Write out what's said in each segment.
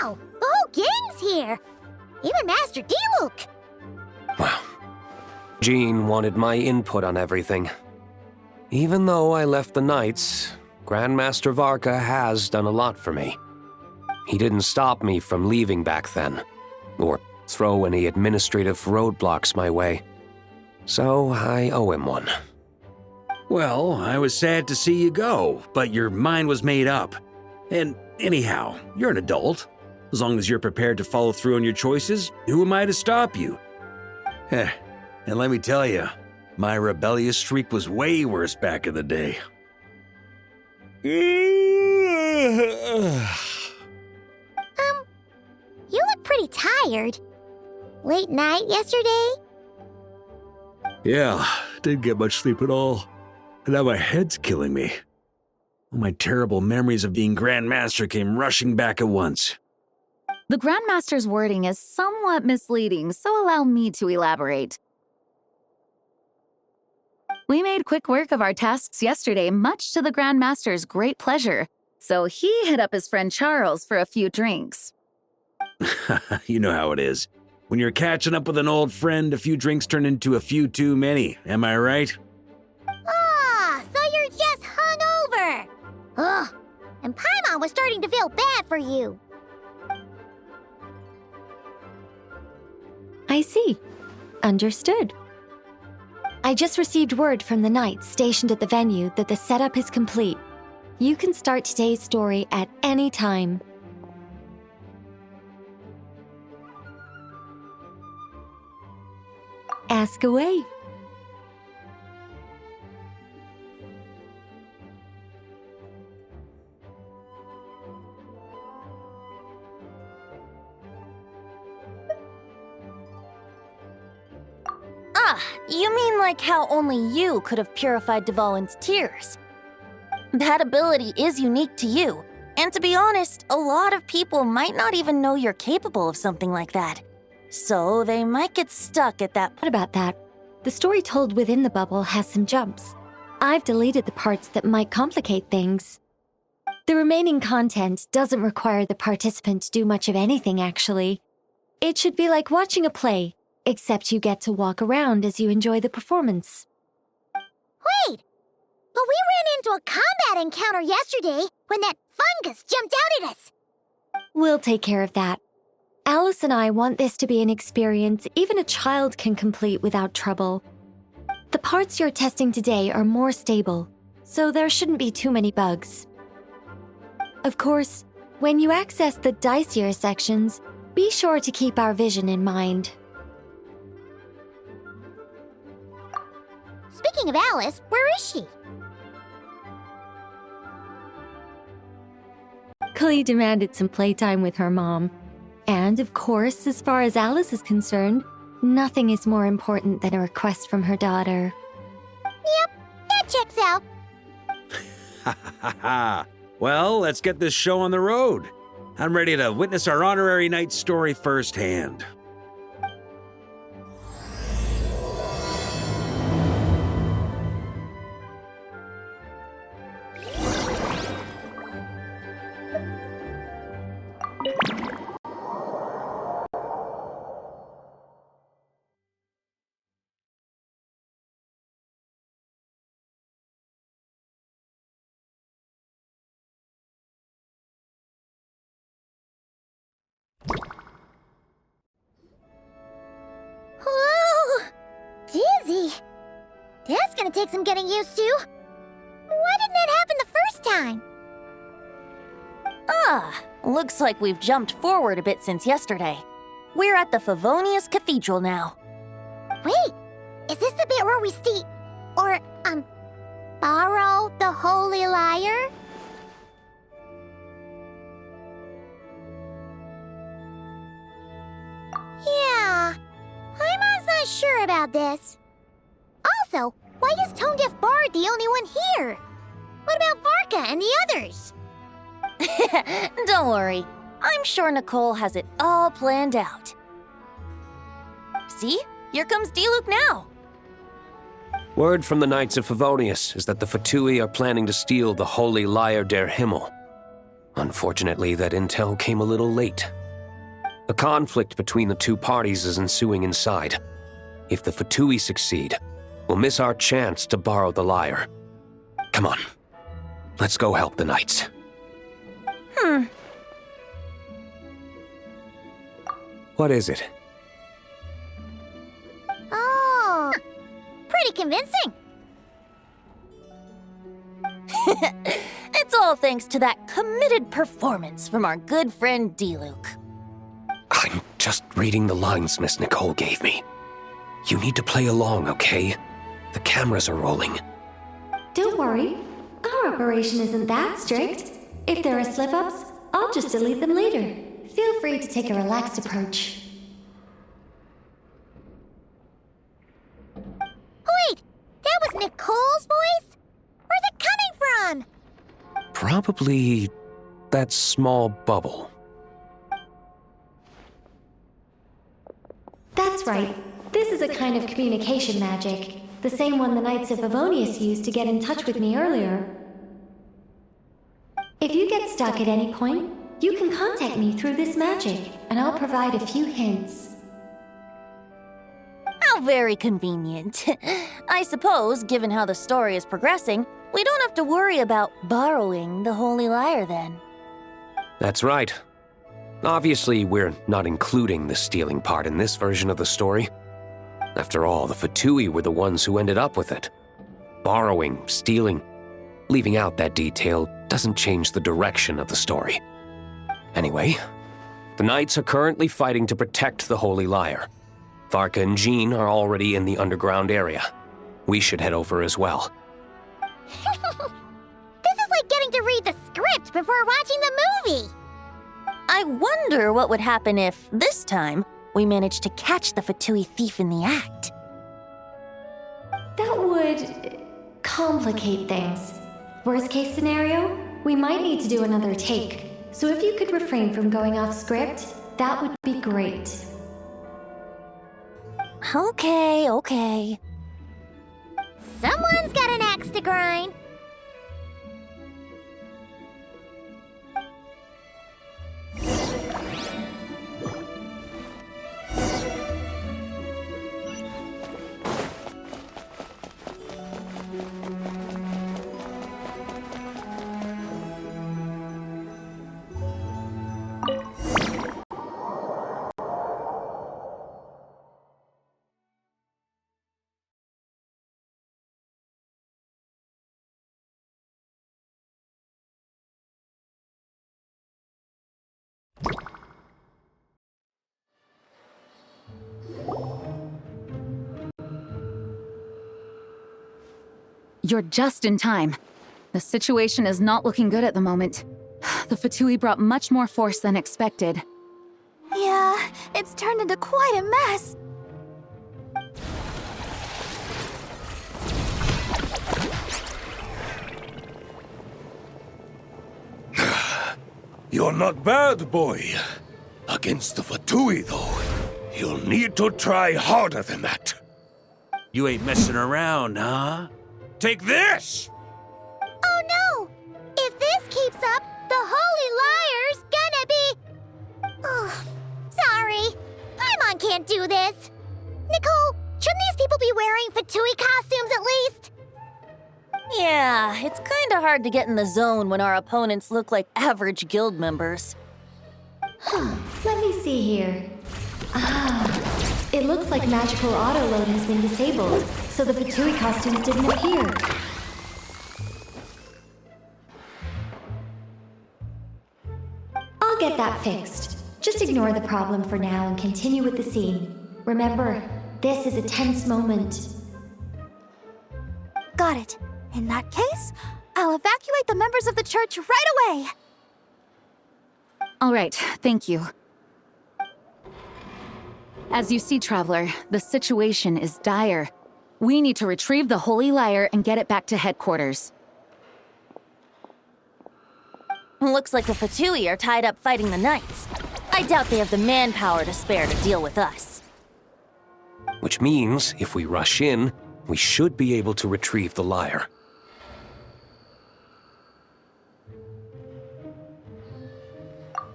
Wow! The whole gang's here! Even Master Diluc! Wow. Jean wanted my input on everything. Even though I left the Knights, Grandmaster Varka has done a lot for me. He didn't stop me from leaving back then, or throw any administrative roadblocks my way. So I owe him one. Well, I was sad to see you go, but your mind was made up. And anyhow, you're an adult. As long as you're prepared to follow through on your choices, who am I to stop you? Heh, and let me tell you, my rebellious streak was way worse back in the day. You look pretty tired. Late night yesterday? Yeah, didn't get much sleep at all. And now my head's killing me. All my terrible memories of being Grandmaster came rushing back at once. The Grandmaster's wording is somewhat misleading, so allow me to elaborate. We made quick work of our tasks yesterday, much to the Grandmaster's great pleasure, so he hit up his friend Charles for a few drinks. You know how it is. When you're catching up with an old friend, a few drinks turn into a few too many, am I right? Ah, so you're just hungover! Ugh, and Paimon was starting to feel bad for you. I see. Understood. I just received word from the Knights stationed at the venue that the setup is complete. You can start today's story at any time. Ask away. Ah, you mean like how only you could have purified Dvalin's tears? That ability is unique to you, and to be honest, a lot of people might not even know you're capable of something like that. So they might get stuck at that. What about that? The story told within the bubble has some jumps. I've deleted the parts that might complicate things. The remaining content doesn't require the participant to do much of anything, actually. It should be like watching a play, except you get to walk around as you enjoy the performance. Wait! But we ran into a combat encounter yesterday when that fungus jumped out at us! We'll take care of that. Alice and I want this to be an experience even a child can complete without trouble. The parts you're testing today are more stable, so there shouldn't be too many bugs. Of course, when you access the dicier sections, be sure to keep our vision in mind. Speaking of Alice, where is she? Klee demanded some playtime with her mom. And, of course, as far as Alice is concerned, nothing is more important than a request from her daughter. Yep, that checks out. Ha ha ha! Well, let's get this show on the road. I'm ready to witness our honorary knight story firsthand. Whoa! Dizzy! That's gonna take some getting used to. Why didn't that happen the first time? Ah, looks like we've jumped forward a bit since yesterday. We're at the Favonius Cathedral now. Wait, is this the bit where we borrow the Holy Lyre? Yeah, I'm not sure about this. Also, why is Tone Deaf Bard the only one here? What about Varka and the others? Don't worry, I'm sure Nicole has it all planned out. See? Here comes Diluc now. Word from the Knights of Favonius is that the Fatui are planning to steal the Holy Lyre der Himmel. Unfortunately, that intel came a little late. A conflict between the two parties is ensuing inside. If the Fatui succeed, we'll miss our chance to borrow the lyre. Come on, let's go help the knights. What is it? Oh, pretty convincing. It's all thanks to that committed performance from our good friend D-Luke. I'm just reading the lines Miss Nicole gave me. You need to play along, okay? The cameras are rolling. Don't worry. Our operation isn't that strict. If there are slip-ups, I'll just delete them later. Feel free to take a relaxed approach. Wait, that was Nicole's voice? Where's it coming from? Probably that small bubble. That's right. This is a kind of communication magic. The same one the Knights of Favonius used to get in touch with me earlier. If you get stuck at any point, you can contact me through this magic, and I'll provide a few hints. How very convenient. I suppose, given how the story is progressing, we don't have to worry about borrowing the Holy Lyre then. That's right. Obviously, we're not including the stealing part in this version of the story. After all, the Fatui were the ones who ended up with it. Borrowing, stealing, leaving out that detail doesn't change the direction of the story. Anyway, the Knights are currently fighting to protect the Holy Lyre. Varka and Jean are already in the underground area. We should head over as well. This is like getting to read the script before watching the movie. I wonder what would happen if, this time, we managed to catch the Fatui thief in the act. That would complicate things. Worst case scenario, we might need to do another take. So if you could refrain from going off script, that would be great. Okay. Someone's got an axe to grind. You're just in time. The situation is not looking good at the moment. The Fatui brought much more force than expected. Yeah, it's turned into quite a mess. You're not bad, boy. Against the Fatui, though, you'll need to try harder than that. You ain't messing around, huh? Take this! Oh no! If this keeps up, the Holy Lyre's gonna be... Oh, sorry. Paimon can't do this. Nicole, shouldn't these people be wearing Fatui costumes at least? Yeah, it's kinda hard to get in the zone when our opponents look like average guild members. Let me see here. It looks like magical autoload has been disabled, so the Fatui costumes didn't appear. I'll get that fixed. Just ignore the problem for now and continue with the scene. Remember, this is a tense moment. Got it. In that case, I'll evacuate the members of the church right away. All right, thank you. As you see, Traveler, the situation is dire. We need to retrieve the Holy Lyre and get it back to headquarters. Looks like the Fatui are tied up fighting the Knights. I doubt they have the manpower to spare to deal with us. Which means, if we rush in, we should be able to retrieve the lyre.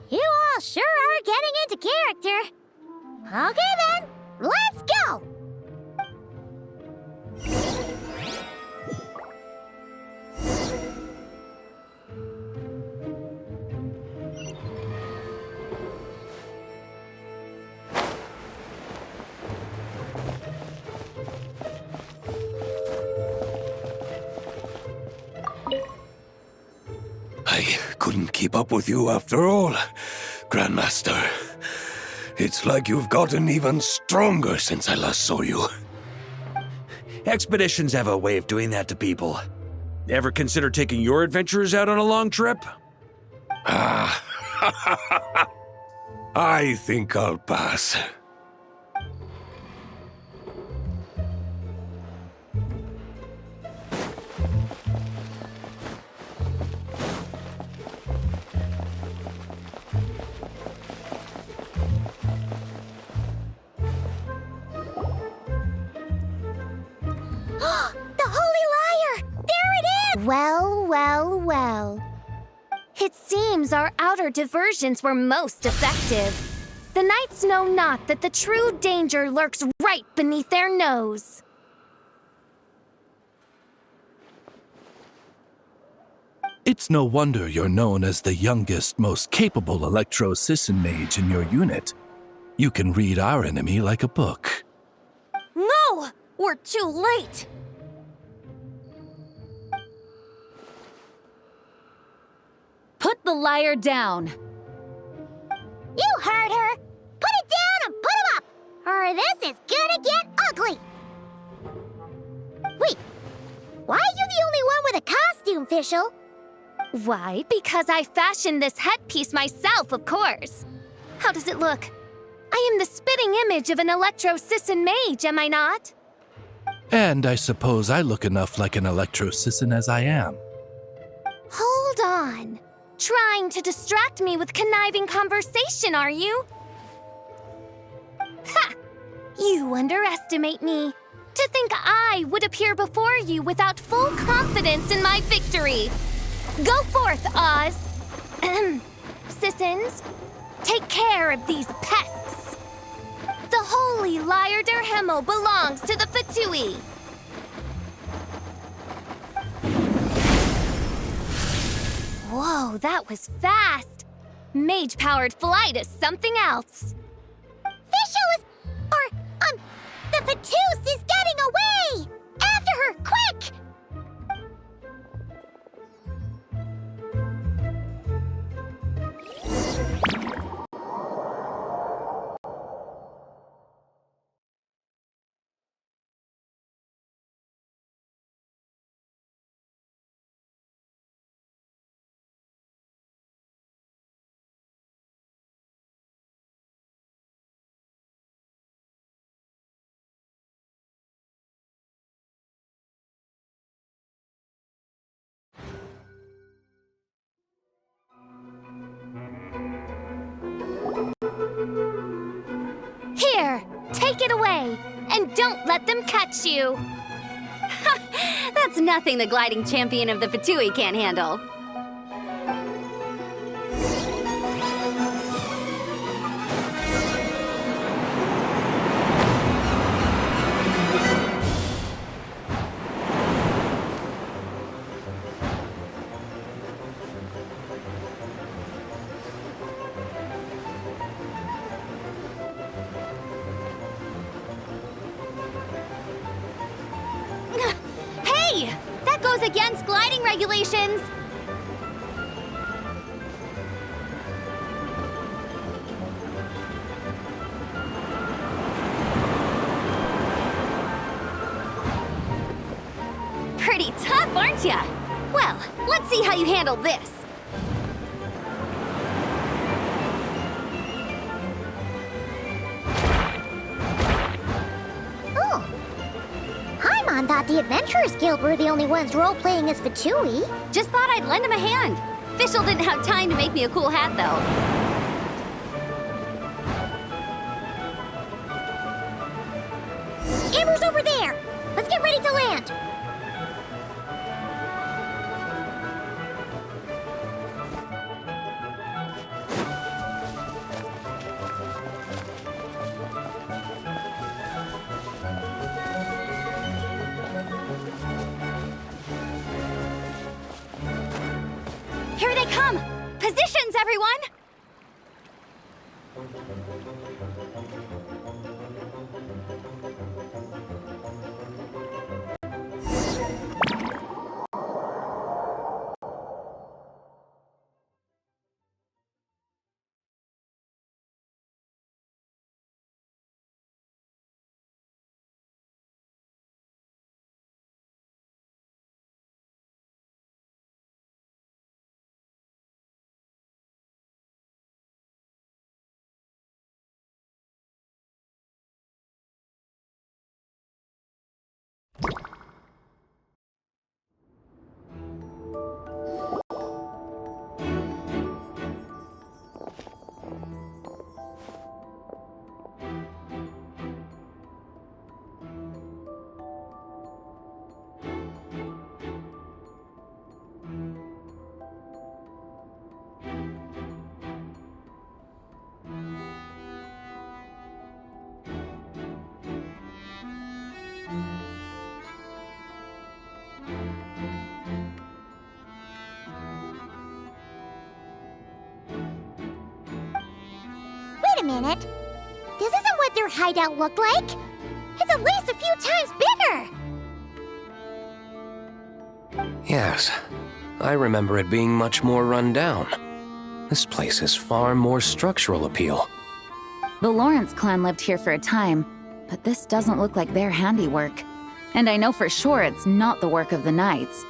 You all sure are getting into character. Okay then, let's go! I couldn't keep up with you after all, Grandmaster. It's like you've gotten even stronger since I last saw you. Expeditions have a way of doing that to people. Ever consider taking your adventurers out on a long trip? Ah, I think I'll pass. The Holy Liar! There it is! Well, well, well. It seems our outer diversions were most effective. The knights know not that the true danger lurks right beneath their nose. It's no wonder you're known as the youngest, most capable electro-Sisson mage in your unit. You can read our enemy like a book. No! We're too late! Put the liar down. You heard her! Put it down and put him up! Or this is gonna get ugly! Wait, why are you the only one with a costume, Fischl? Why? Because I fashioned this headpiece myself, of course. How does it look? I am the spitting image of an electro-Sisson mage, am I not? And I suppose I look enough like an electro-Sisson as I am. Hold on. Trying to distract me with conniving conversation, are you? Ha! You underestimate me. To think I would appear before you without full confidence in my victory. Go forth, Oz. Sissons, take care of these pests. The holy Liar der Himmel belongs to the Fatui. Whoa, that was fast. Mage-powered flight is something else. Fischl is... the Fatus is getting away! After her, quick! Here, take it away, and don't let them catch you. That's nothing the gliding champion of the Fatui can't handle. Hey! That goes against gliding regulations! Pretty tough, aren't ya? Well, let's see how you handle this. Oh. Paimon thought the Adventurers Guild were the only ones role-playing as Fatui. Just thought I'd lend him a hand. Fischl didn't have time to make me a cool hat, though. Amber's over there! Let's get ready to land! Here they come! Positions, everyone! Wait a minute. This isn't what their hideout looked like. It's at least a few times bigger. Yes, I remember it being much more run down. This place has far more structural appeal. The Lawrence clan lived here for a time, but this doesn't look like their handiwork. And I know for sure it's not the work of the Knights.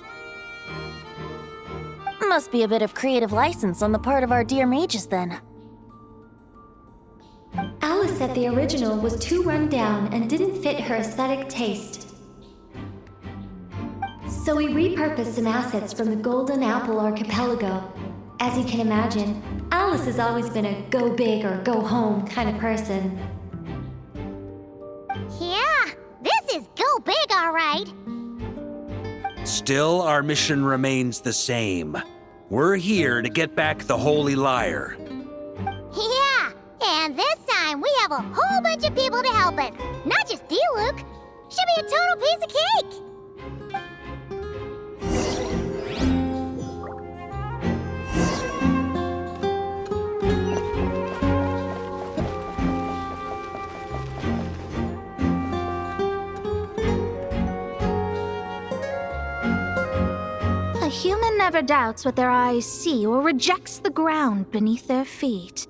Must be a bit of creative license on the part of our dear mages then. Alice said the original was too run down and didn't fit her aesthetic taste. So we repurposed some assets from the Golden Apple Archipelago. As you can imagine, Alice has always been a go big or go home kind of person. Yeah, this is go big, all right. Still, our mission remains the same. We're here to get back the Holy Lyre. Yeah, and this time we have a whole bunch of people to help us. Not just Diluc. Should be a total piece of cake. A human never doubts what their eyes see or rejects the ground beneath their feet.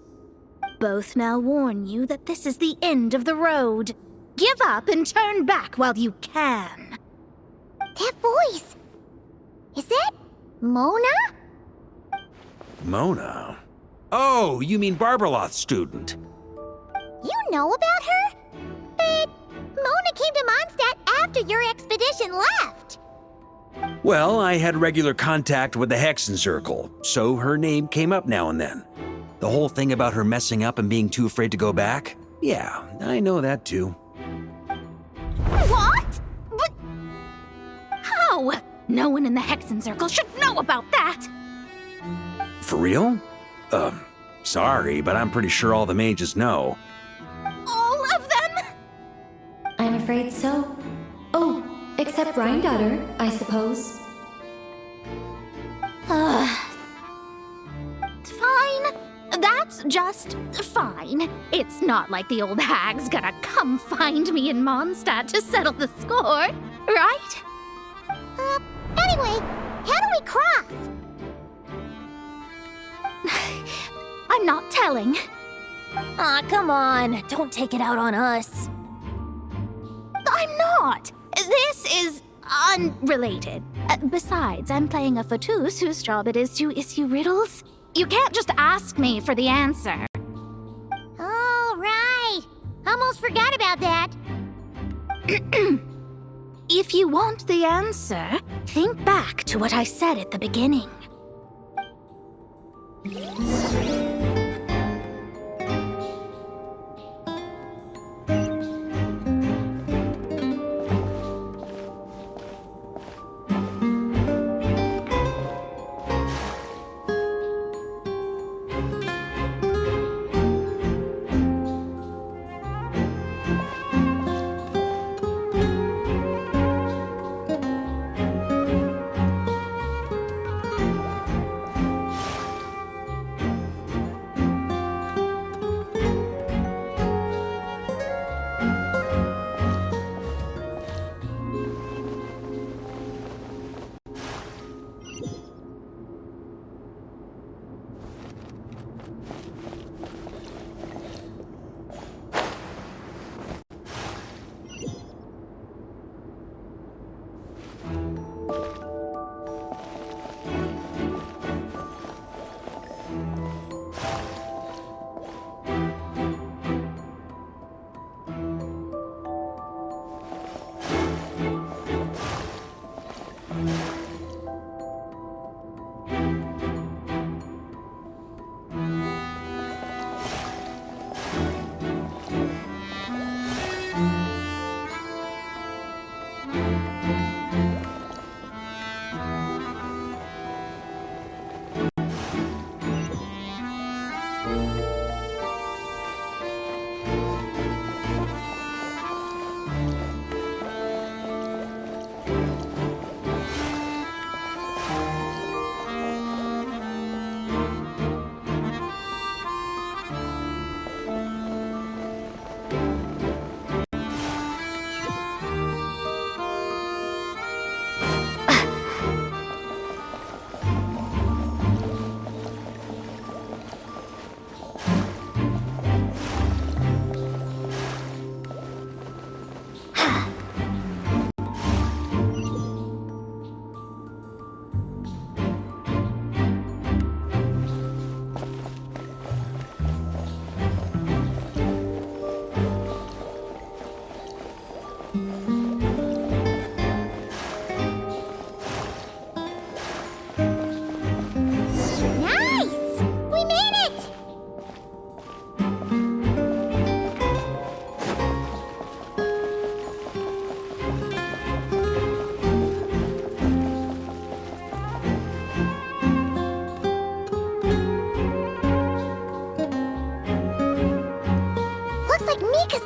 Both now warn you that this is the end of the road. Give up and turn back while you can. That voice. Is that Mona? Mona? Oh, you mean Barbarloth's student. You know about her? But Mona came to Mondstadt after your expedition left. Well, I had regular contact with the Hexen Circle, so her name came up now and then. The whole thing about her messing up and being too afraid to go back? Yeah, I know that too. What? But how? No one in the Hexen Circle should know about that! For real? Sorry, but I'm pretty sure all the mages know. All of them? I'm afraid so. Oh, except Rhindaughter, I suppose. Fine. That's just fine. It's not like the old hag's gonna come find me in Mondstadt to settle the score, right? Anyway, how do we cross? I'm not telling. Aw, come on. Don't take it out on us. I'm not. This is unrelated. Besides, I'm playing a fatus whose job it is to issue riddles. You can't just ask me for the answer. All right. Almost forgot about that. If you want the answer, think back to what I said at the beginning.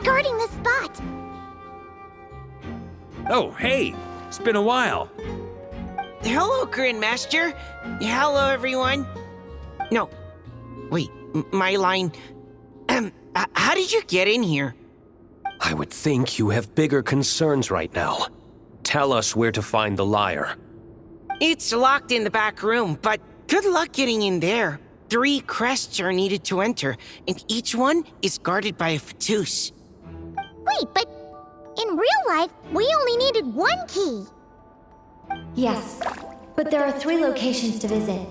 guarding the spot. Oh, hey, it's been a while. Hello, Grandmaster. Hello, everyone. No, wait, my line. How did you get in here? I would think you have bigger concerns right now. Tell us where to find the lyre. It's locked in the back room, but good luck getting in there. 3 crests are needed to enter, and each one is guarded by a Fatus. Wait, but in real life, we only needed 1 key. Yes, but there are 3 locations to visit.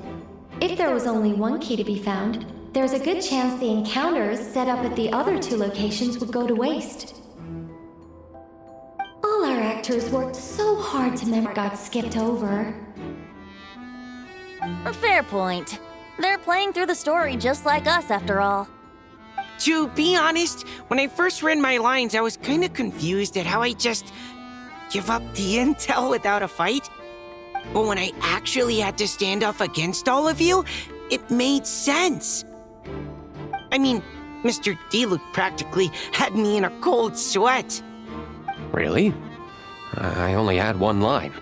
If there was only 1 key to be found, there's a good chance the encounters set up at the other 2 locations would go to waste. All our actors worked so hard to remember got skipped over. A fair point. They're playing through the story just like us, after all. To be honest, when I first read my lines, I was kind of confused at how I just give up the intel without a fight. But when I actually had to stand off against all of you, it made sense. I mean, Mr. Diluc practically had me in a cold sweat. Really? I only had 1 line.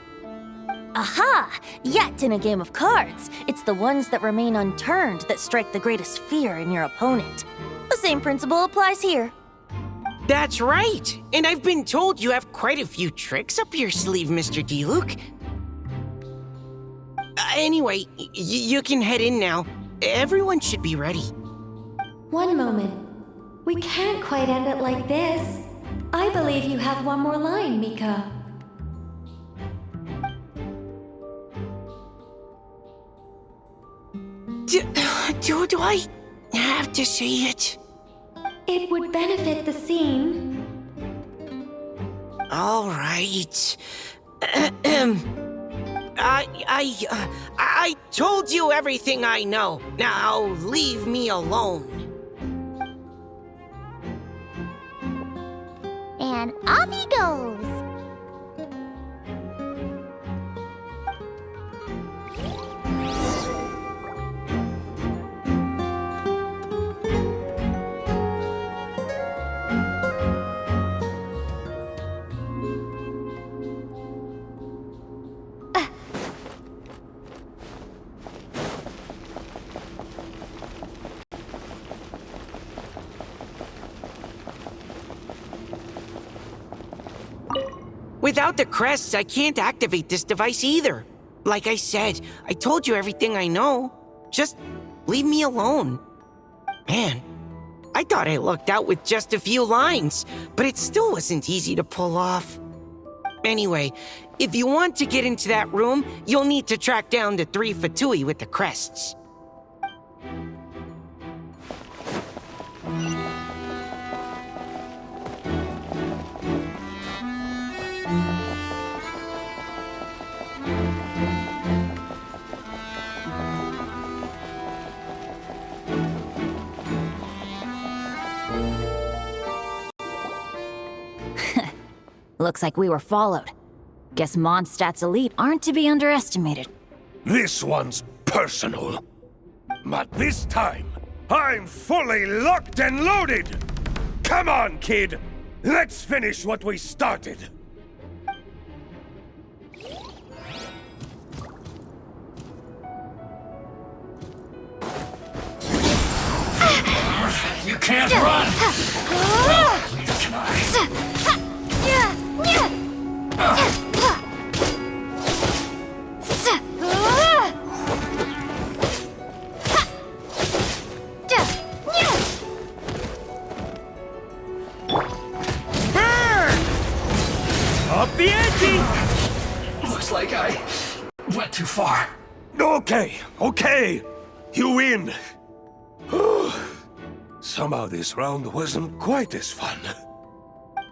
Aha! Yet in a game of cards, it's the ones that remain unturned that strike the greatest fear in your opponent. The same principle applies here. That's right! And I've been told you have quite a few tricks up your sleeve, Mr. Diluc. Anyway, you can head in now. Everyone should be ready. One moment. We can't quite end it like this. I believe you have 1 more line, Mika. Do I have to say it? It would benefit the scene. All right. I told you everything I know. Now leave me alone. And off he goes. Without the crests, I can't activate this device either. Like I said, I told you everything I know. Just leave me alone. Man, I thought I lucked out with just a few lines, but it still wasn't easy to pull off. Anyway, if you want to get into that room, you'll need to track down the 3 Fatui with the crests. Looks like we were followed. Guess Mondstadt's elite aren't to be underestimated. This one's personal. But this time, I'm fully locked and loaded! Come on, kid! Let's finish what we started! You can't run! Neither can I. Up the ante! Looks like I went too far. Okay. You win. Somehow this round wasn't quite as fun.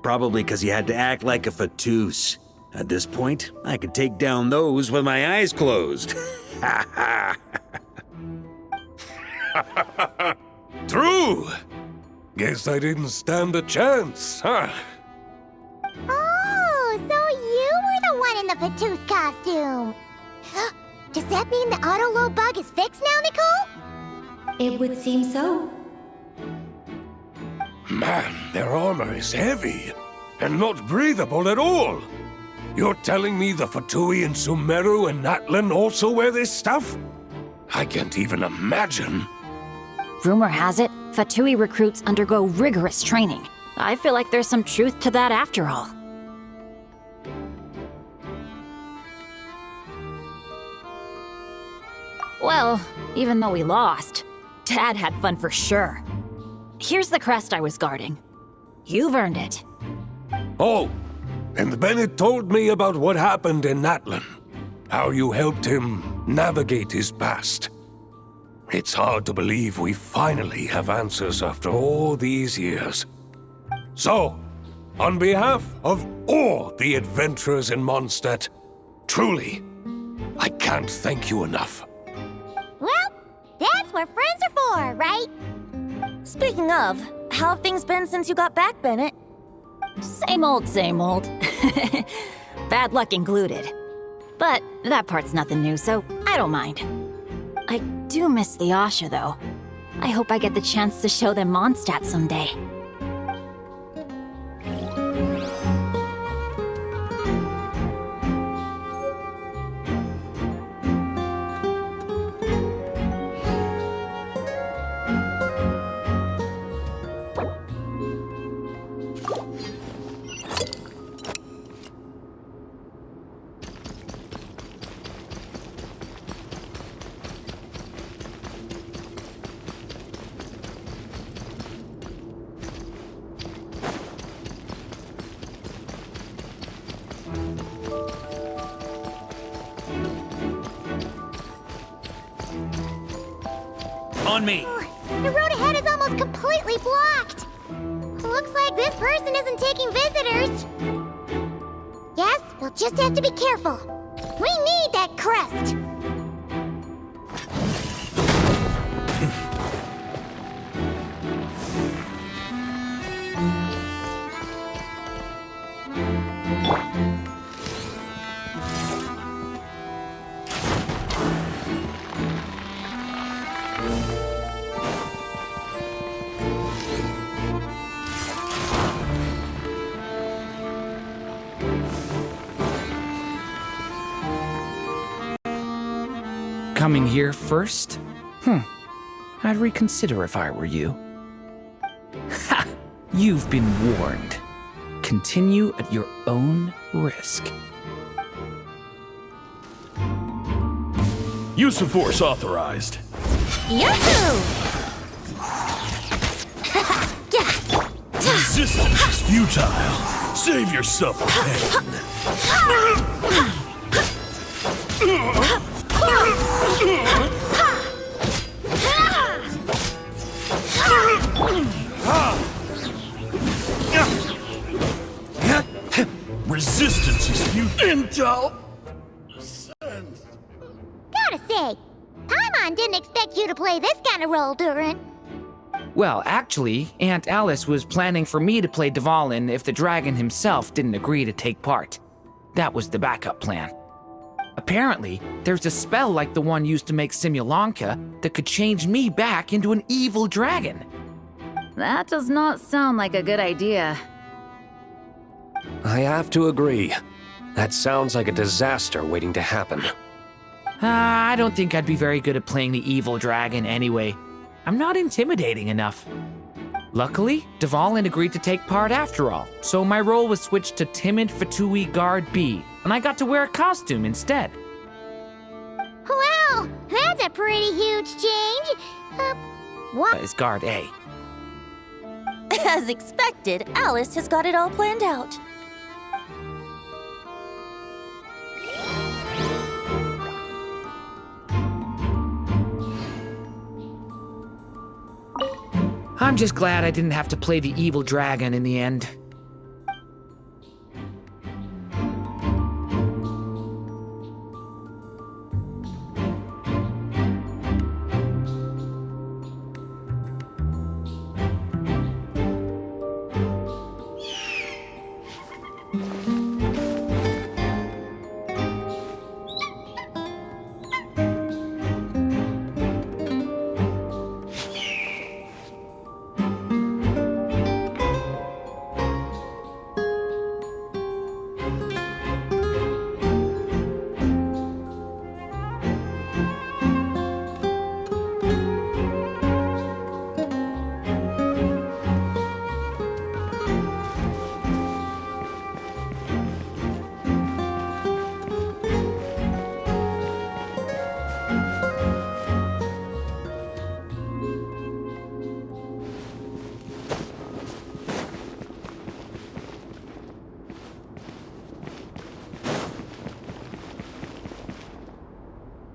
Probably because you had to act like a Fatus. At this point, I could take down those with my eyes closed. True! Guess I didn't stand a chance, huh? Oh, so you were the one in the Fatus costume. Does that mean the auto-load bug is fixed now, Nicole? It would seem so. Man, their armor is heavy and not breathable at all. You're telling me the Fatui and Sumeru and Natlan also wear this stuff? I can't even imagine. Rumor has it, Fatui recruits undergo rigorous training. I feel like there's some truth to that after all. Well, even though we lost, Dad had fun for sure. Here's the crest I was guarding. You've earned it. Oh, and Bennett told me about what happened in Natlan. How you helped him navigate his past. It's hard to believe we finally have answers after all these years. So, on behalf of all the adventurers in Mondstadt, truly, I can't thank you enough. Well, that's what friends are for, right? Speaking of, how have things been since you got back, Bennett? Same old, same old. Bad luck included. But that part's nothing new, so I don't mind. I do miss the Asha, though. I hope I get the chance to show them Mondstadt someday. On me! The road ahead is almost completely blocked. Looks like this person isn't taking visitors. Yes, we'll just have to be careful. We need that crest. Coming here first? I'd reconsider if I were you. Ha! You've been warned. Continue at your own risk. Use of force authorized. Yahoo! Resistance is futile. Save yourself the pain. Resistance is futile. Gotta say, Paimon didn't expect you to play this kind of role, Durin. Well, actually, Aunt Alice was planning for me to play Dvalin if the dragon himself didn't agree to take part. That was the backup plan. Apparently, there's a spell like the one used to make Simulanka that could change me back into an evil dragon. That does not sound like a good idea. I have to agree. That sounds like a disaster waiting to happen. I don't think I'd be very good at playing the evil dragon anyway. I'm not intimidating enough. Luckily, Dvalin agreed to take part after all, so my role was switched to Timid Fatui Guard B, and I got to wear a costume instead. Wow, that's a pretty huge change. What? Is Guard A. As expected, Alice has got it all planned out. I'm just glad I didn't have to play the evil dragon in the end.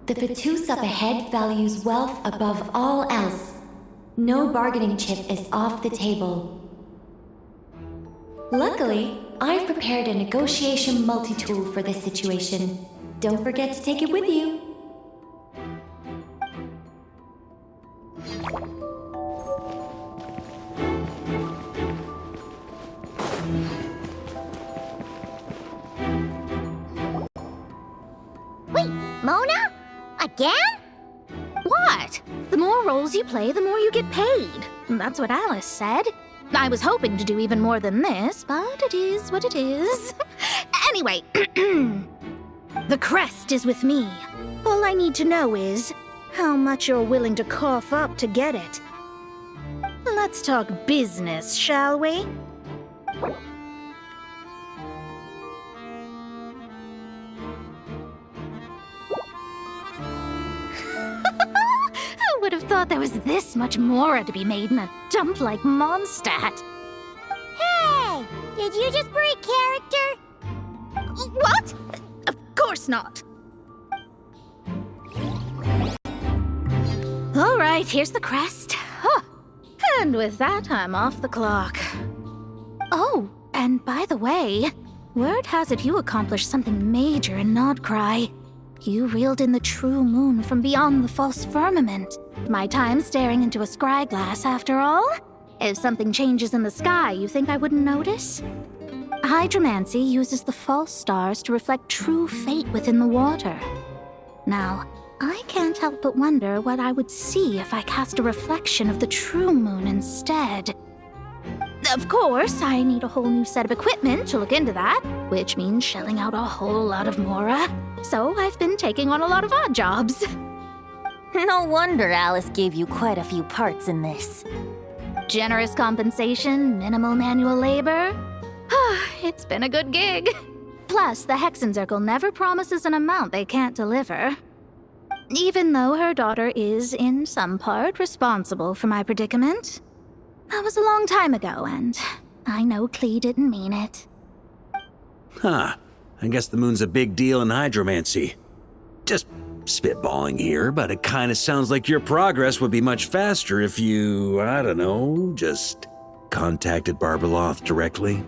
The Fatus up ahead values wealth above all else. No bargaining chip is off the table. Luckily, I've prepared a negotiation multi-tool for this situation. Don't forget to take it with you. Wait, Mona? Again? What? The more roles you play, the more you get paid. That's what Alice said. I was hoping to do even more than this, but it is what it is. Anyway, the crest is with me. All I need to know is how much you're willing to cough up to get it. Let's talk business, shall we? I would have thought there was this much more to be made in a dump like Mondstadt. Hey! Did you just break character? What? Of course not. All right, here's the crest. Huh. And with that, I'm off the clock. Oh, and by the way, word has it you accomplished something major in Nodcry. You reeled in the true moon from beyond the false firmament. My time staring into a scry glass, after all. If something changes in the sky, you think I wouldn't notice? Hydromancy uses the false stars to reflect true fate within the water. Now, I can't help but wonder what I would see if I cast a reflection of the true moon instead. Of course, I need a whole new set of equipment to look into that, which means shelling out a whole lot of mora. So I've been taking on a lot of odd jobs. No wonder Alice gave you quite a few parts in this. Generous compensation, minimal manual labor. It's been a good gig. Plus, the Hexenzirkel never promises an amount they can't deliver. Even though her daughter is, in some part, responsible for my predicament. That was a long time ago, and I know Klee didn't mean it. Huh. I guess the moon's a big deal in hydromancy. Just spitballing here, but it kind of sounds like your progress would be much faster if you, I don't know, just contacted Barbeloth directly.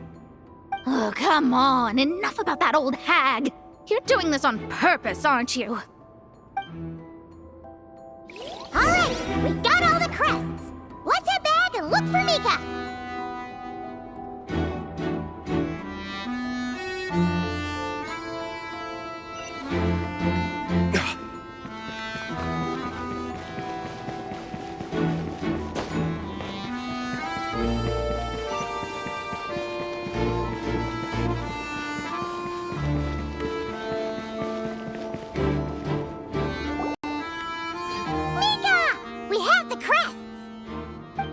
Oh, come on. Enough about that old hag. You're doing this on purpose, aren't you? All right, we got all the crests. Let's head back and look for Mika.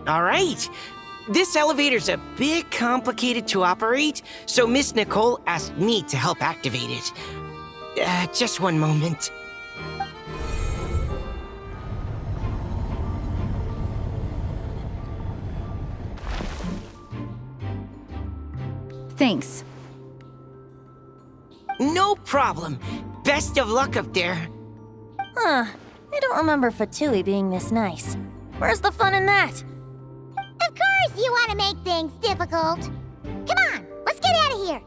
All right. This elevator's a bit complicated to operate, so Miss Nicole asked me to help activate it. Just one moment. Thanks. No problem. Best of luck up there. Huh. I don't remember Fatui being this nice. Where's the fun in that? Of course you want to make things difficult. Come on, let's get out of here.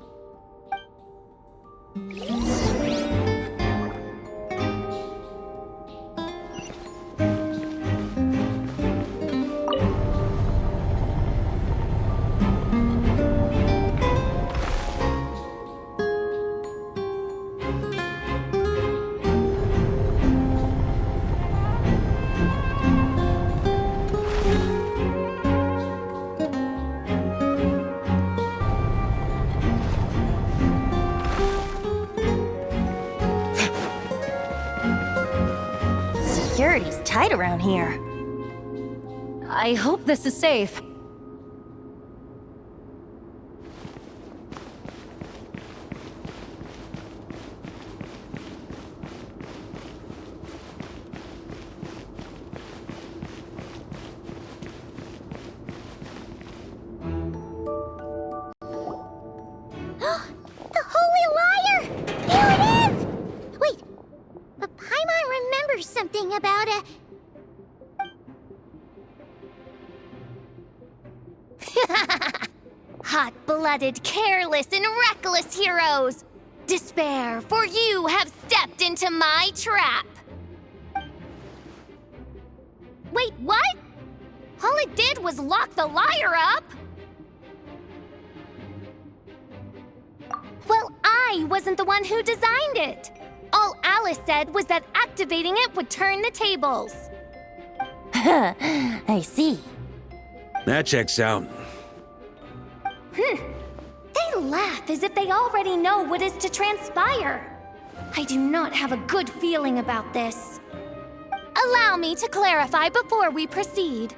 Security's tight around here. I hope this is safe. The Holy Liar! Here it is! Wait, but Paimon hot-blooded, careless, and reckless heroes! Despair, for you have stepped into my trap! Wait, what? All it did was lock the liar up! Well, I wasn't the one who designed it! All Alice said was that activating it would turn the tables. I see. That checks out. They laugh as if they already know what is to transpire. I do not have a good feeling about this. Allow me to clarify before we proceed.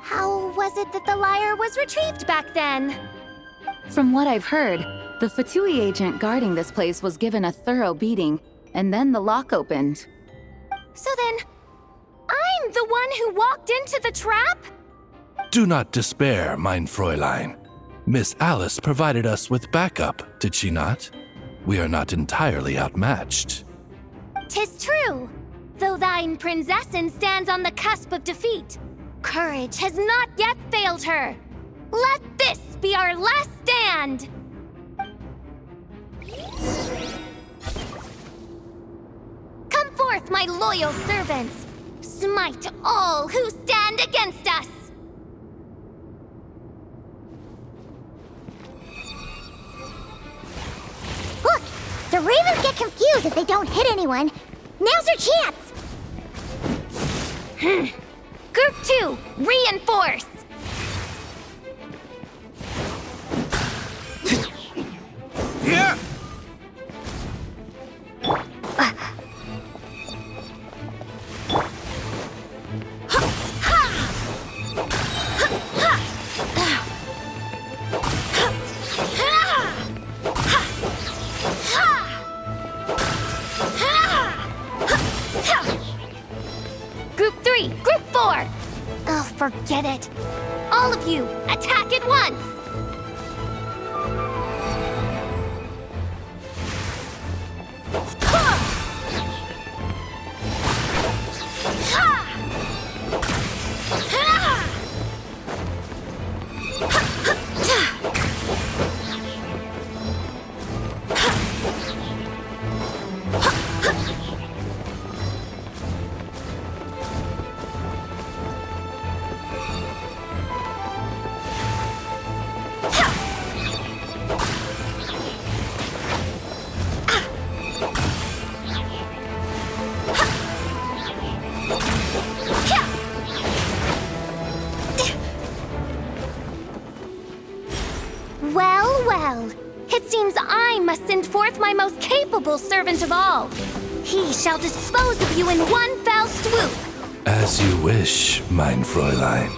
How was it that the lyre was retrieved back then? From what I've heard, the Fatui agent guarding this place was given a thorough beating, and then the lock opened. So then, I'm the one who walked into the trap? Do not despair, mein Fräulein. Miss Alice provided us with backup, did she not? We are not entirely outmatched. 'Tis true. Though thine Prinzessin stands on the cusp of defeat, courage has not yet failed her. Let this be our last stand! Come forth, my loyal servants! Smite all who stand against us! Look! The Ravens get confused if they don't hit anyone. Now's your chance! Group 2, reinforce! Yeah! Group 3, Group 4! Oh, forget it. All of you, attack at once! Well, well. It seems I must send forth my most capable servant of all. He shall dispose of you in one fell swoop. As you wish, mein Fräulein.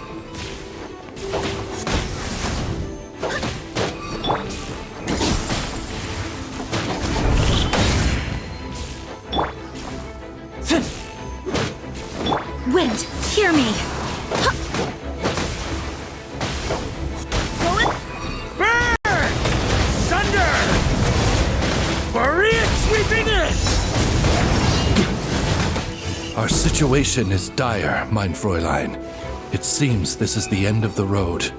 Wind, hear me! Our situation is dire, mein Fräulein. It seems this is the end of the road.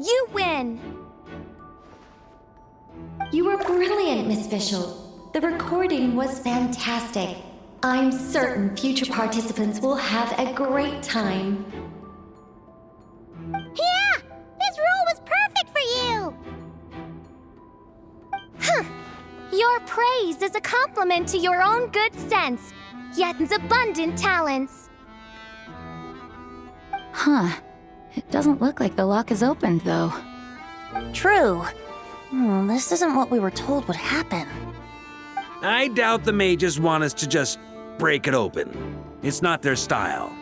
You win! You were brilliant, Miss Fischl. The recording was fantastic. I'm certain future participants will have a great time. Yeah! This role was perfect for you! Huh. Your praise is a compliment to your own good sense, yet abundant talents. Huh. It doesn't look like the lock is opened, though. True. This isn't what we were told would happen. I doubt the mages want us to just break it open. It's not their style.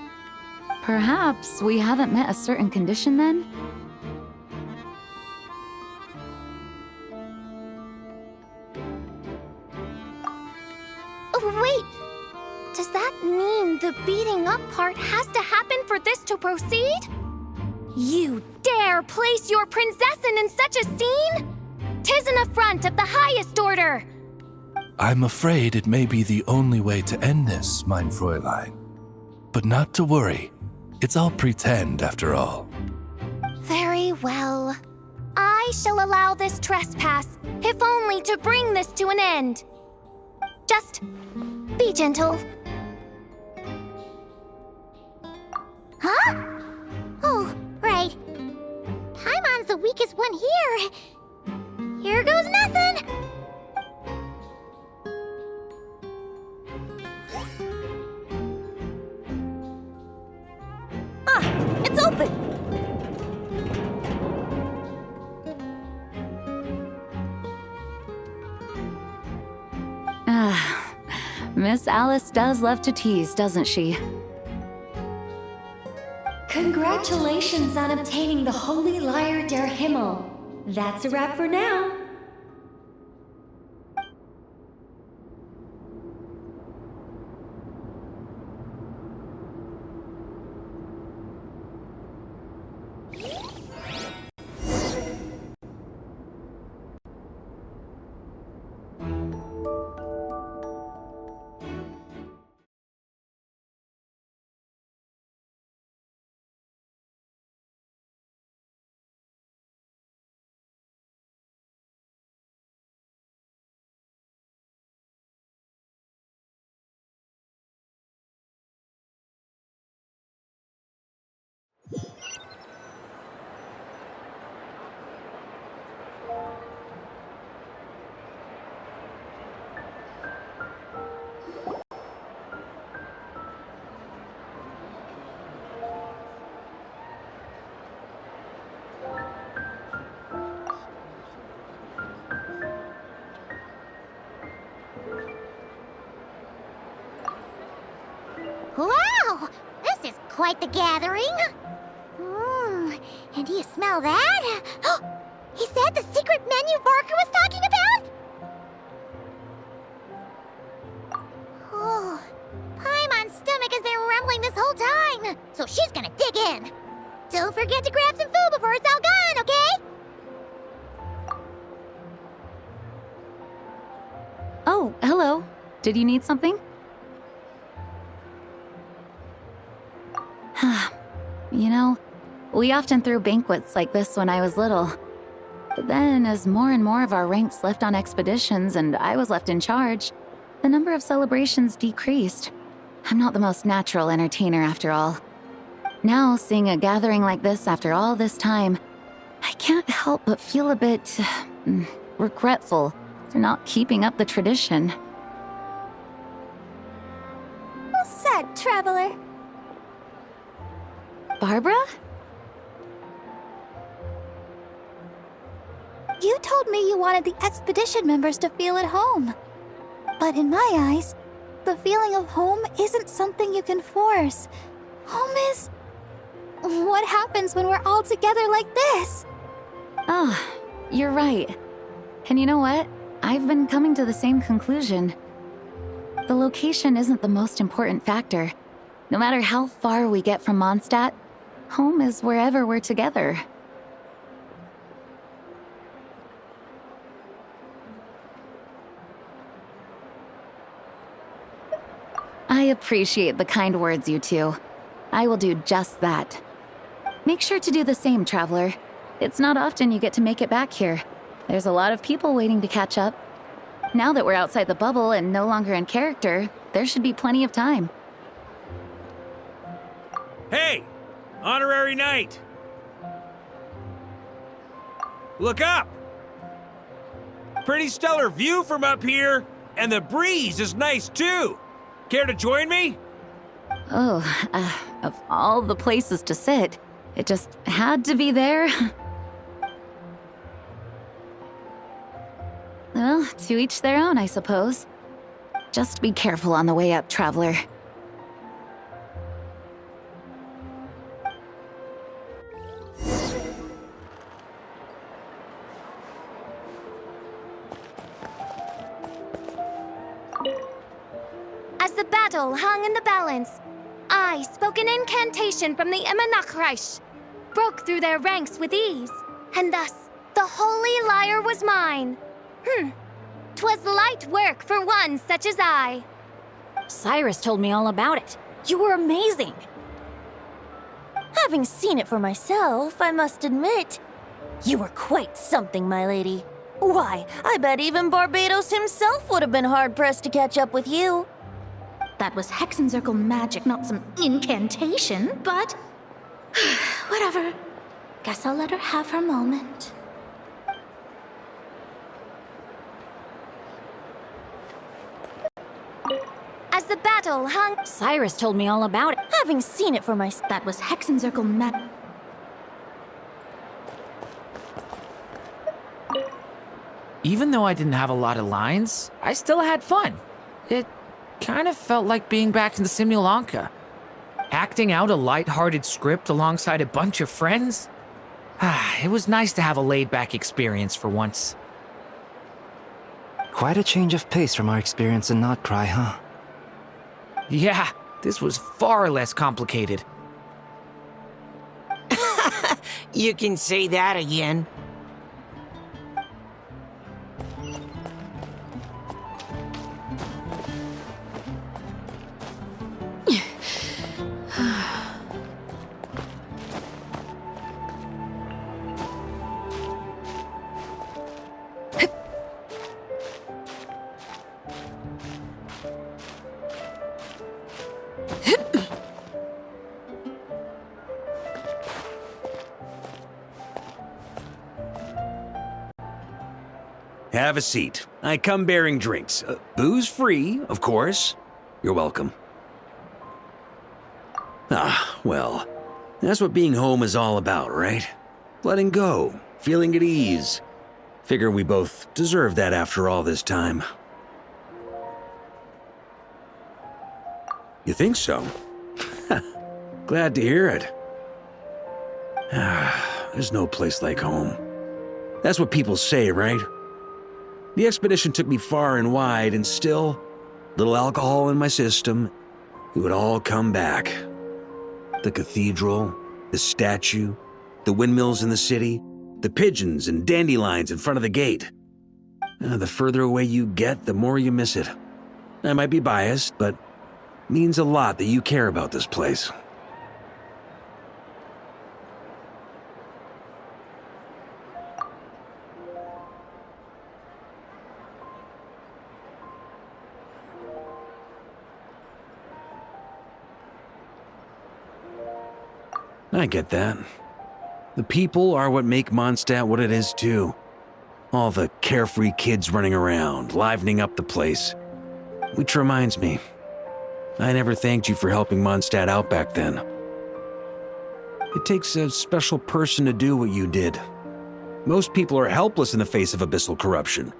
Perhaps we haven't met a certain condition then? Oh, wait! Does that mean the beating up part has to happen for this to proceed? You dare place your prinzessin in such a scene? 'Tis an affront of the highest order! I'm afraid it may be the only way to end this, mein Fräulein. But not to worry. It's all pretend, after all. Very well. I shall allow this trespass, if only to bring this to an end. Just be gentle. Huh? Oh, right. Paimon's the weakest one here. Here goes nothing. It's open! Miss Alice does love to tease, doesn't she? Congratulations on obtaining the Holy Lyre der Himmel. That's a wrap for now. Wow! This is quite the gathering. And do you smell that? Is that the secret menu Barker was talking about? Oh, Paimon's stomach has been rumbling this whole time, so she's gonna dig in. Don't forget to grab some food before it's all gone, okay? Oh, hello. Did you need something? You know, we often threw banquets like this when I was little. But then, as more and more of our ranks left on expeditions and I was left in charge, the number of celebrations decreased. I'm not the most natural entertainer after all. Now, seeing a gathering like this after all this time, I can't help but feel a bit regretful for not keeping up the tradition. Well said, traveler. Barbara? You told me you wanted the expedition members to feel at home. But in my eyes, the feeling of home isn't something you can force. Home is... what happens when we're all together like this? Oh, you're right. And you know what? I've been coming to the same conclusion. The location isn't the most important factor. No matter how far we get from Mondstadt, home is wherever we're together. I appreciate the kind words, you two. I will do just that. Make sure to do the same, traveler. It's not often you get to make it back here. There's a lot of people waiting to catch up. Now that we're outside the bubble and no longer in character, there should be plenty of time. Hey! Honorary knight! Look up! Pretty stellar view from up here, and the breeze is nice too. Care to join me? Oh, of all the places to sit, it just had to be there. Well, to each their own, I suppose. Just be careful on the way up, traveler. As the battle hung in the balance, I spoke an incantation from the Emanachreich, broke through their ranks with ease, and thus the holy lyre was mine. 'Twas light work for one such as I. Cyrus told me all about it. You were amazing. Having seen it for myself, I must admit, you were quite something, my lady. Why, I bet even Barbados himself would have been hard-pressed to catch up with you. That was Hexencircle magic, not some incantation, but... whatever. Guess I'll let her have her moment. As the battle hung... Cyrus told me all about it. Having seen it for myself. That was Hexencircle magic. Even though I didn't have a lot of lines, I still had fun. It kind of felt like being back in the Simulanka. Acting out a light-hearted script alongside a bunch of friends. It was nice to have a laid-back experience for once. Quite a change of pace from our experience in Notcry, huh? Yeah, this was far less complicated. You can say that again. Have a seat. I come bearing drinks. Booze free, of course. You're welcome. Well, that's what being home is all about, right? Letting go, feeling at ease. Figure we both deserve that after all this time. You think so? Glad to hear it. There's no place like home. That's what people say, right? The expedition took me far and wide, and still, little alcohol in my system, it would all come back. The cathedral, the statue, the windmills in the city, the pigeons and dandelions in front of the gate. The further away you get, the more you miss it. I might be biased, but it means a lot that you care about this place. I get that. The people are what make Mondstadt what it is, too. All the carefree kids running around, livening up the place. Which reminds me, I never thanked you for helping Mondstadt out back then. It takes a special person to do what you did. Most people are helpless in the face of abyssal corruption.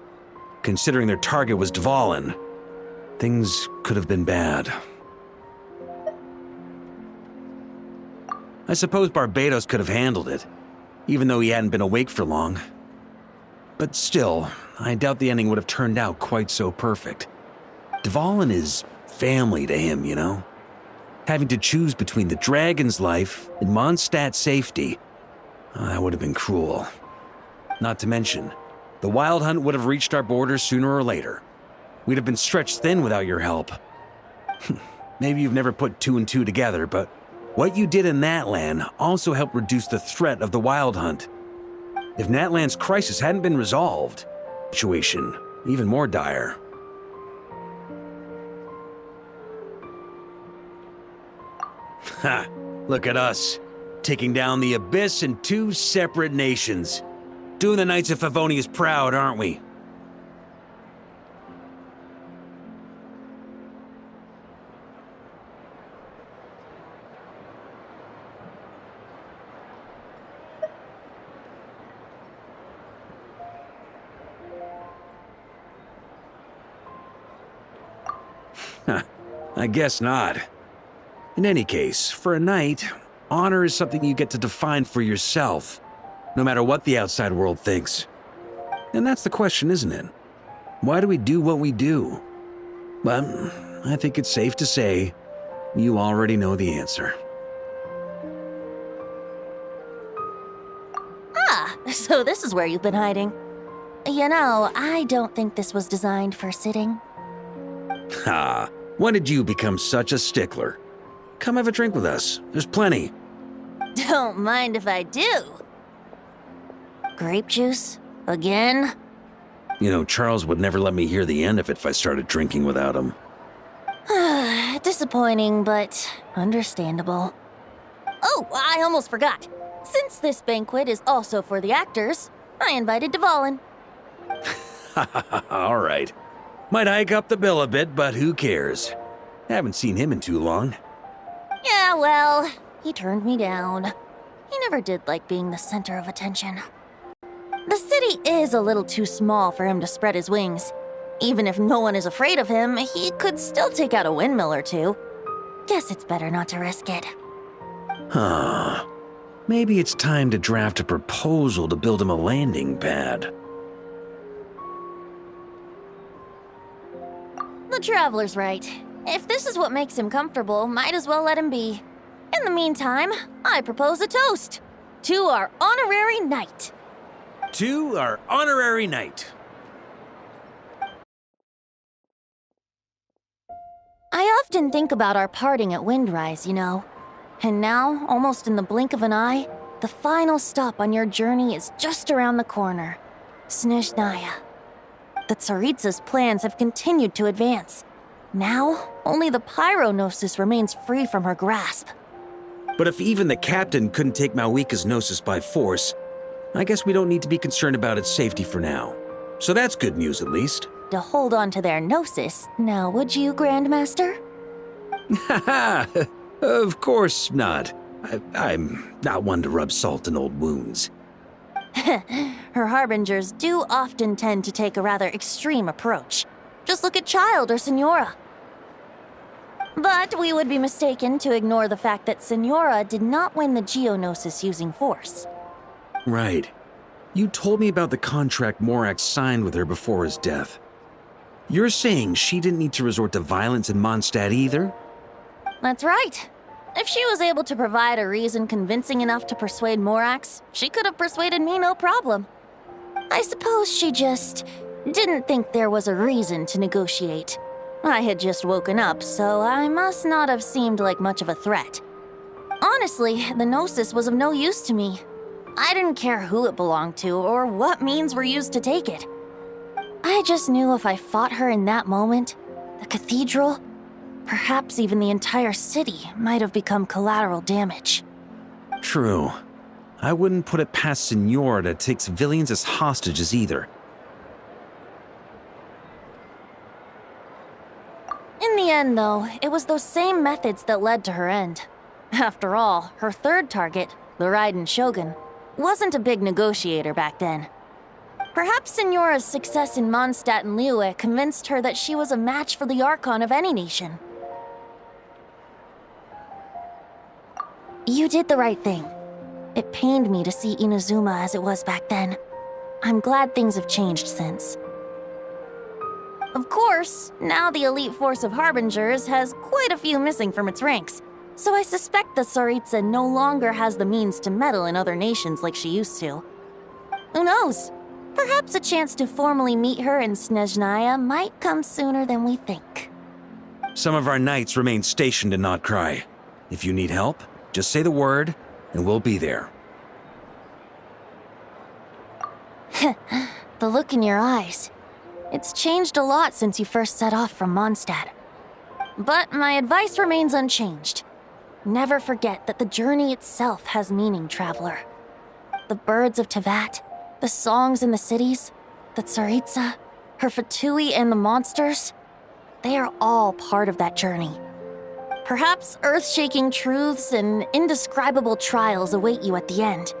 Considering their target was Dvalin, things could have been bad. I suppose Barbados could have handled it, even though he hadn't been awake for long. But still, I doubt the ending would have turned out quite so perfect. Dvalin is family to him, you know? Having to choose between the dragon's life and Mondstadt's safety, that would have been cruel. Not to mention, the Wild Hunt would have reached our borders sooner or later. We'd have been stretched thin without your help. Maybe you've never put two and two together, but what you did in Natlan also helped reduce the threat of the Wild Hunt. If Natlan's crisis hadn't been resolved, the situation even more dire. Ha! Look at us, taking down the Abyss in two separate nations. Doing the Knights of Favonius proud, aren't we? I guess not. In any case, for a knight, honor is something you get to define for yourself, no matter what the outside world thinks. And that's the question, isn't it? Why do we do what we do? Well, I think it's safe to say you already know the answer. Ah, so this is where you've been hiding. You know, I don't think this was designed for sitting. Ha! When did you become such a stickler? Come have a drink with us. There's plenty. Don't mind if I do. Grape juice? Again? You know, Charles would never let me hear the end of it if I started drinking without him. Disappointing, but understandable. Oh, I almost forgot. Since this banquet is also for the actors, I invited Dvalin. All right. Might hike up the bill a bit, but who cares? Haven't seen him in too long. Yeah, well, he turned me down. He never did like being the center of attention. The city is a little too small for him to spread his wings. Even if no one is afraid of him, he could still take out a windmill or two. Guess it's better not to risk it. Huh. Maybe it's time to draft a proposal to build him a landing pad. The Traveler's right. If this is what makes him comfortable, might as well let him be. In the meantime, I propose a toast to our honorary knight. To our honorary knight. I often think about our parting at Windrise, you know. And now, almost in the blink of an eye, the final stop on your journey is just around the corner. Snezhnaya. The Tsaritsa's plans have continued to advance. Now, only the Pyronosis remains free from her grasp. But if even the captain couldn't take Malwika's gnosis by force, I guess we don't need to be concerned about its safety for now. So that's good news, at least. To hold on to their gnosis, now would you, Grandmaster? Haha! Of course not. I'm not one to rub salt in old wounds. Her harbingers do often tend to take a rather extreme approach. Just look at Child or Senora. But we would be mistaken to ignore the fact that Senora did not win the Geonosis using force. Right. You told me about the contract Morax signed with her before his death. You're saying she didn't need to resort to violence in Mondstadt either? That's right. If she was able to provide a reason convincing enough to persuade Morax, she could have persuaded me no problem. I suppose she just didn't think there was a reason to negotiate. I had just woken up, so I must not have seemed like much of a threat. Honestly, the Gnosis was of no use to me. I didn't care who it belonged to or what means were used to take it. I just knew if I fought her in that moment, the cathedral, perhaps even the entire city, might have become collateral damage. True. I wouldn't put it past Senora to take civilians as hostages either. In the end, though, it was those same methods that led to her end. After all, her third target, the Raiden Shogun, wasn't a big negotiator back then. Perhaps Senora's success in Mondstadt and Liyue convinced her that she was a match for the Archon of any nation. You did the right thing. It pained me to see Inazuma as it was back then. I'm glad things have changed since. Of course, now the elite force of Harbingers has quite a few missing from its ranks, so I suspect the Tsaritsa no longer has the means to meddle in other nations like she used to. Who knows? Perhaps a chance to formally meet her in Snezhnaya might come sooner than we think. Some of our knights remain stationed in Notcry. If you need help, just say the word, and we'll be there. The look in your eyes. It's changed a lot since you first set off from Mondstadt. But my advice remains unchanged. Never forget that the journey itself has meaning, traveler. The birds of Tevat, the songs in the cities, the Tsaritsa, her Fatui and the monsters, they are all part of that journey. Perhaps earth-shaking truths and indescribable trials await you at the end.